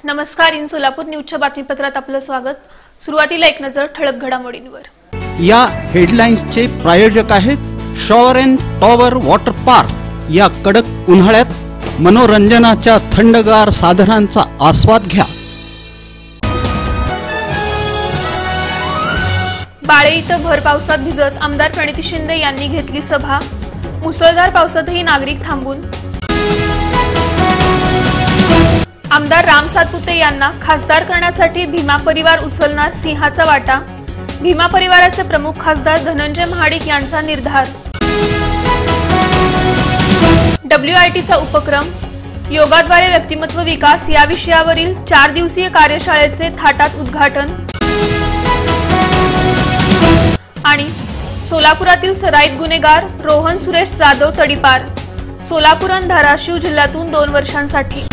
नमस्कार. इन सोलापूर न्यूजच्या बातमीपत्रात आपलं स्वागत. सुरुवातीला एक नजर ठळक घडामोडींवर. या हेडलाईन्सचे प्रायोजक आहेत shower and tower water park. या कडक उन्हाळ्यात मनोरंजनाच्या थंडगार साधनांचा आस्वाद घ्या. बाळे इथं भर पावसात भिजत आमदार प्रणिती शिंदे यांनी घेतली सभा. मुसळधार पावसातही नागरिक थांबून. आमदार राम सातपुते यांना खासदार करण्यासाठी भीमा परिवार उचलणार सिंहाचा वाटा. भीमा परिवाराचे प्रमुख खासदार धनंजय महाडिक यांचा निर्धार. WITचा उपक्रम योगाद्वारे व्यक्तिमत्व विकास या विषयावरील 4 दिवसीय कार्यशाळेचे थाटात उद्घाटन. आणि सोलापुरातील सराईत गुन्हेगार रोहन सुरेश जाधव तडीपार. सोलापूर आणि धाराशिव जिल्ह्यातून 2 वर्षांसाठी.